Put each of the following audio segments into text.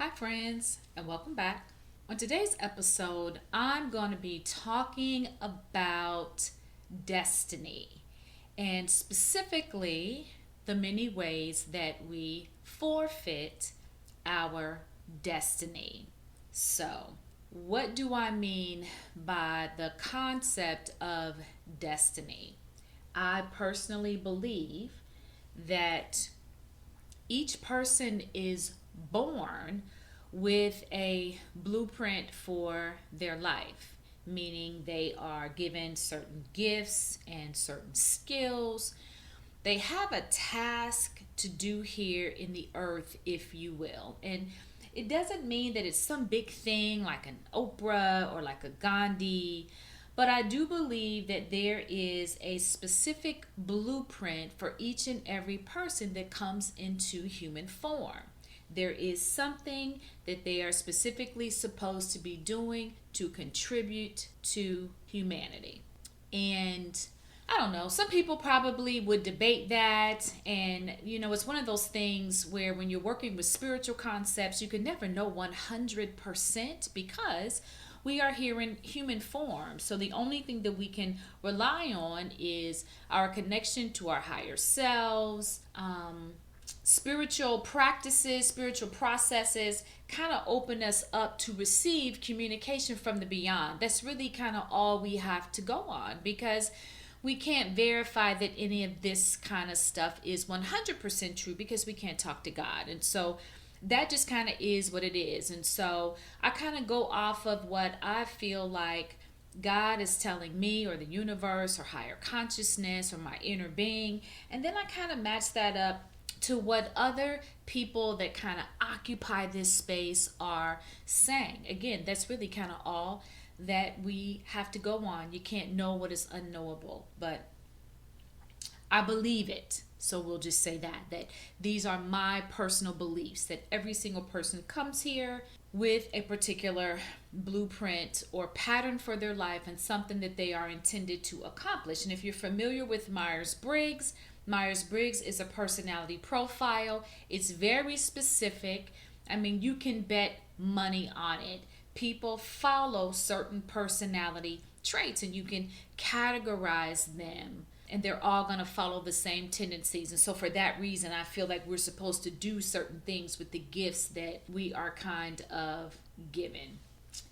Hi, friends, and welcome back. On today's episode, I'm going to be talking about destiny and specifically the many ways that we forfeit our destiny. So, what do I mean by the concept of destiny? I personally believe that each person is born with a blueprint for their life, meaning they are given certain gifts and certain skills. They have a task to do here in the earth, if you will. And it doesn't mean that it's some big thing like an Oprah or like a Gandhi, but I do believe that there is a specific blueprint for each and every person that comes into human form. There is something that they are specifically supposed to be doing to contribute to humanity. And I don't know, some people probably would debate that. And, it's one of those things where when you're working with spiritual concepts, you can never know 100% because we are here in human form. So the only thing that we can rely on is our connection to our higher selves. Spiritual practices, spiritual processes kind of open us up to receive communication from the beyond. That's really kind of all we have to go on because we can't verify that any of this kind of stuff is 100% true because we can't talk to God. And so that just kind of is what it is. And so I kind of go off of what I feel like God is telling me, or the universe, or higher consciousness, or my inner being. And then I kind of match that up to what other people that kind of occupy this space are saying. Again, that's really kind of all that we have to go on. You can't know what is unknowable, but I believe it. So we'll just say that these are my personal beliefs, that every single person comes here with a particular blueprint or pattern for their life and something that they are intended to accomplish. And if you're familiar with Myers-Briggs, Myers-Briggs is a personality profile. It's very specific. I mean, you can bet money on it. People follow certain personality traits and you can categorize them, and they're all going to follow the same tendencies. And so for that reason, I feel like we're supposed to do certain things with the gifts that we are kind of given.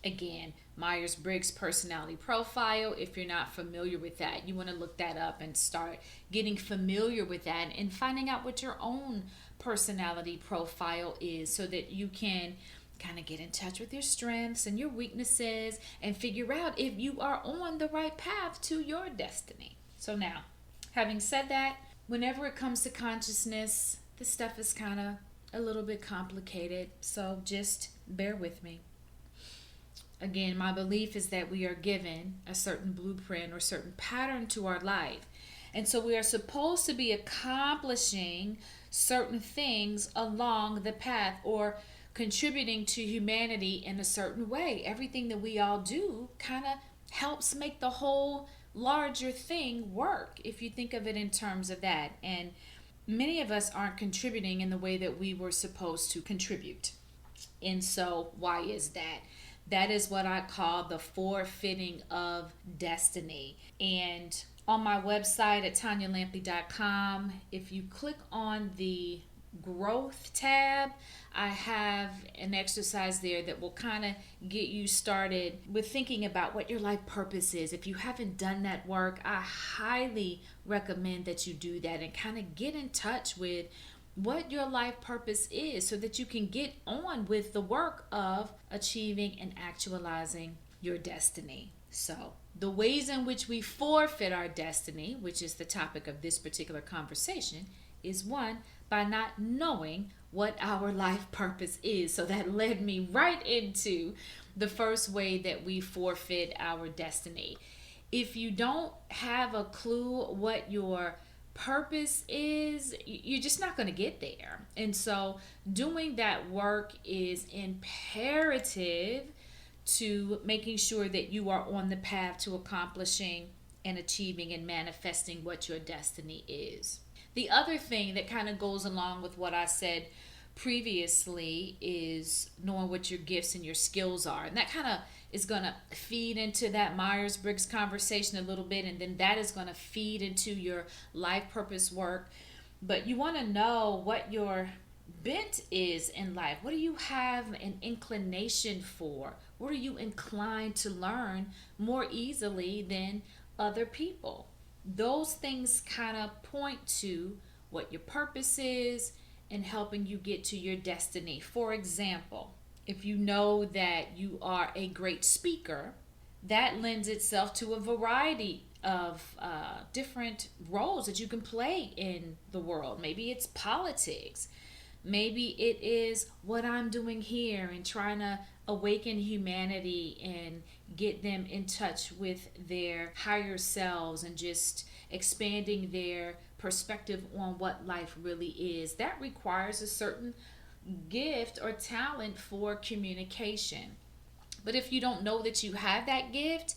Again, Myers-Briggs personality profile. If you're not familiar with that, you want to look that up and start getting familiar with that and finding out what your own personality profile is so that you can kind of get in touch with your strengths and your weaknesses and figure out if you are on the right path to your destiny. So now, having said that, whenever it comes to consciousness, this stuff is kind of a little bit complicated. So just bear with me. Again, my belief is that we are given a certain blueprint or certain pattern to our life. And so we are supposed to be accomplishing certain things along the path or contributing to humanity in a certain way. Everything that we all do kind of helps make the whole larger thing work, if you think of it in terms of that. And many of us aren't contributing in the way that we were supposed to contribute. And so why is that? That is what I call the forfeiting of destiny. And on my website at tanyalampley.com, if you click on the growth tab, I have an exercise there that will kind of get you started with thinking about what your life purpose is. If you haven't done that work, I highly recommend that you do that and kind of get in touch with what your life purpose is so that you can get on with the work of achieving and actualizing your destiny. So, the ways in which we forfeit our destiny, which is the topic of this particular conversation, is one, by not knowing what our life purpose is. So that led me right into the first way that we forfeit our destiny. If you don't have a clue what your purpose is, you're just not going to get there. And so doing that work is imperative to making sure that you are on the path to accomplishing and achieving and manifesting what your destiny is. The other thing that kind of goes along with what I said previously is knowing what your gifts and your skills are. And that kind of is going to feed into that Myers-Briggs conversation a little bit. And then that is going to feed into your life purpose work. But you want to know what your bent is in life. What do you have an inclination for? What are you inclined to learn more easily than other people? Those things kind of point to what your purpose is and helping you get to your destiny. For example, if you know that you are a great speaker, that lends itself to a variety of different roles that you can play in the world. Maybe it's politics. Maybe it is what I'm doing here and trying to awaken humanity and get them in touch with their higher selves and just expanding their perspective on what life really is. That requires a certain gift or talent for communication. But if you don't know that you have that gift,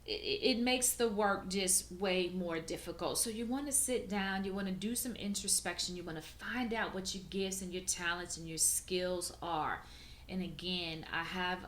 it makes the work just way more difficult. So you want to sit down, you want to do some introspection, you want to find out what your gifts and your talents and your skills are. And again, I have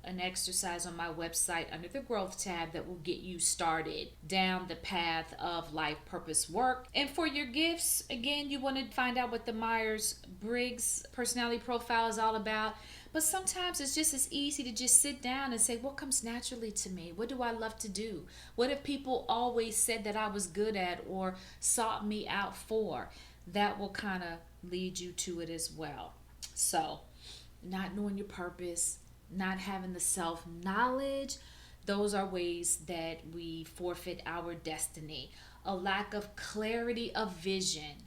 an exercise on my website under the growth tab that will get you started down the path of life purpose work. And for your gifts, again, you want to find out what the Myers-Briggs personality profile is all about. But sometimes it's just as easy to just sit down and say, what comes naturally to me? What do I love to do? What have people always said that I was good at or sought me out for? That will kind of lead you to it as well. So, not knowing your purpose, not having the self-knowledge, those are ways that we forfeit our destiny. A lack of clarity of vision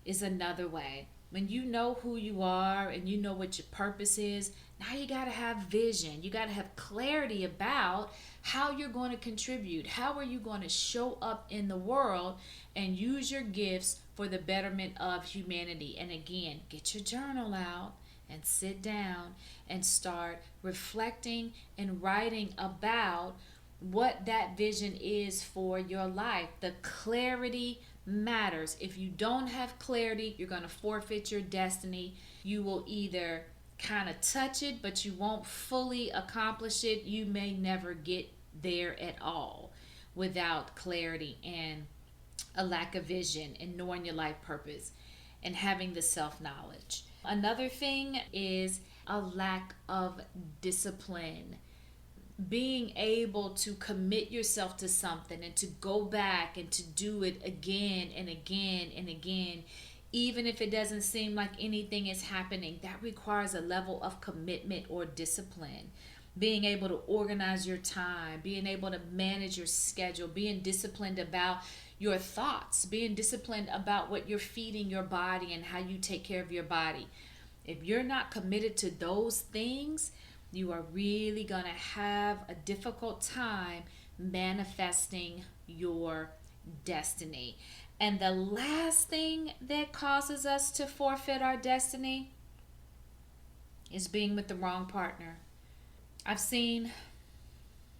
is another way. When you know who you are and you know what your purpose is, now you got to have vision. You got to have clarity about how you're going to contribute. How are you going to show up in the world and use your gifts for the betterment of humanity? And again, get your journal out and sit down and start reflecting and writing about what that vision is for your life. The clarity matters. If you don't have clarity, you're going to forfeit your destiny. You will either kind of touch it, but you won't fully accomplish it. You may never get there at all without clarity and a lack of vision and knowing your life purpose and having the self-knowledge. Another thing is a lack of discipline. Being able to commit yourself to something and to go back and to do it again and again and again, even if it doesn't seem like anything is happening, that requires a level of commitment or discipline. Being able to organize your time, being able to manage your schedule, being disciplined about your thoughts, being disciplined about what you're feeding your body and how you take care of your body. If you're not committed to those things, you are really going to have a difficult time manifesting your destiny. And the last thing that causes us to forfeit our destiny is being with the wrong partner. I've seen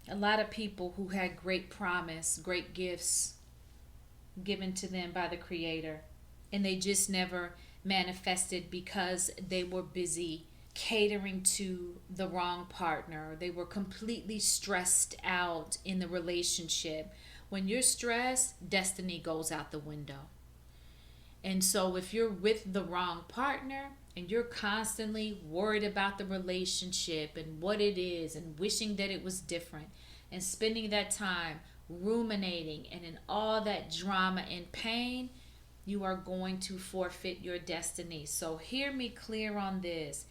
a lot of people who had great promise, great gifts given to them by the Creator, and they just never manifested because they were busy catering to the wrong partner. They were completely stressed out in the relationship. When you're stressed, destiny goes out the window. And so if you're with the wrong partner and you're constantly worried about the relationship and what it is and wishing that it was different and spending that time ruminating and in all that drama and pain, you are going to forfeit your destiny. So hear me clear on this.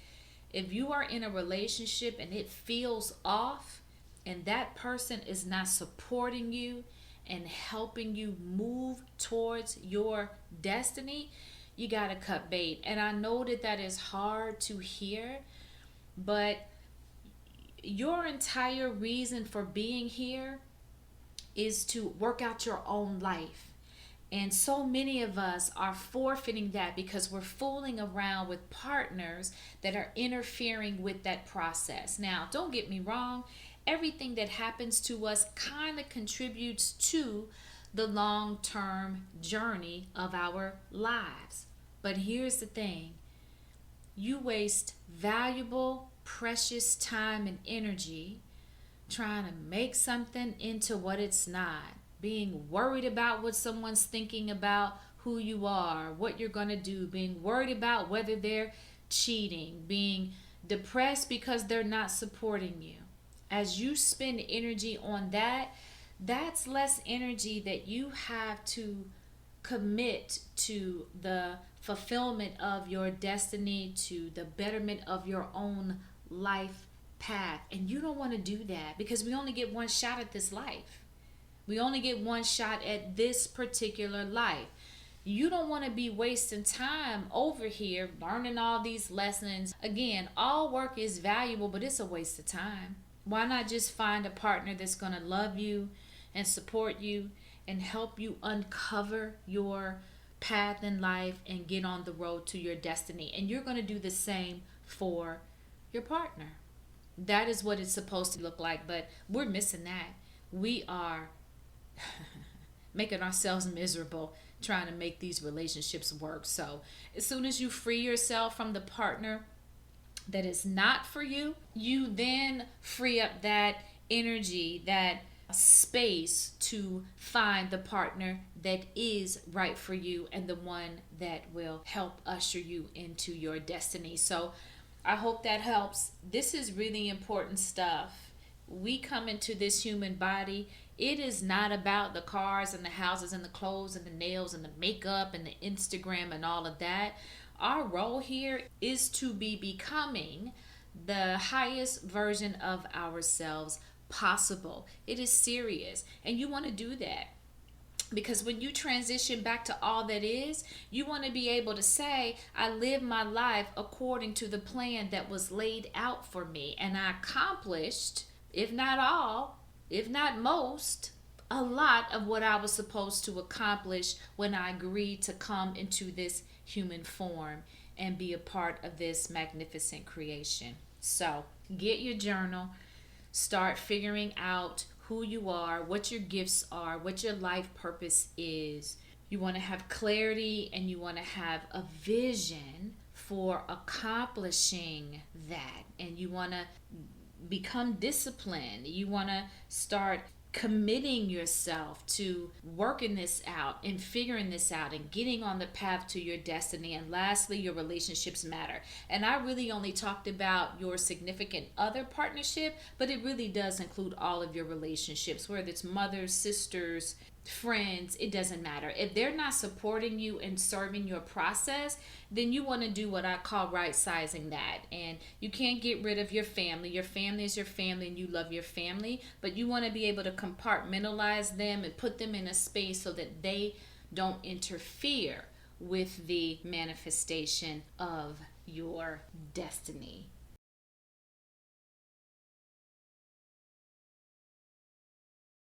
If you are in a relationship and it feels off and that person is not supporting you and helping you move towards your destiny, you got to cut bait. And I know that that is hard to hear, but your entire reason for being here is to work out your own life. And so many of us are forfeiting that because we're fooling around with partners that are interfering with that process. Now, don't get me wrong. Everything that happens to us kind of contributes to the long-term journey of our lives. But here's the thing. you waste valuable, precious time and energy trying to make something into what it's not, being worried about what someone's thinking about who you are, what you're going to do, being worried about whether they're cheating, being depressed because they're not supporting you. As you spend energy on that, that's less energy that you have to commit to the fulfillment of your destiny, to the betterment of your own life path. And you don't want to do that because we only get one shot at this life. We only get one shot at this particular life. You don't want to be wasting time over here learning all these lessons. Again, all work is valuable, but it's a waste of time. Why not just find a partner that's going to love you and support you and help you uncover your path in life and get on the road to your destiny? And you're going to do the same for your partner. That is what it's supposed to look like, but we're missing that. We are making ourselves miserable trying to make these relationships work. So as soon as you free yourself from the partner that is not for you, you then free up that energy, that space to find the partner that is right for you and the one that will help usher you into your destiny. So I hope that helps. This is really important stuff. We come into this human body. It is not about the cars and the houses and the clothes and the nails and the makeup and the Instagram and all of that. Our role here is to be becoming the highest version of ourselves possible. It is serious, and you want to do that. Because when you transition back to all that is, you want to be able to say, I live my life according to the plan that was laid out for me. And I accomplished, if not all, if not most, a lot of what I was supposed to accomplish when I agreed to come into this human form and be a part of this magnificent creation. So get your journal, start figuring out who you are, what your gifts are, what your life purpose is. You want to have clarity and you want to have a vision for accomplishing that. And you want to become disciplined. You want to start committing yourself to working this out and figuring this out and getting on the path to your destiny. And lastly, your relationships matter. And I really only talked about your significant other partnership, but it really does include all of your relationships, whether it's mothers, sisters, friends, it doesn't matter. If they're not supporting you and serving your process, then you want to do what I call right sizing that. And you can't get rid of your family. Your family is your family and you love your family, but you want to be able to compartmentalize them and put them in a space so that they don't interfere with the manifestation of your destiny.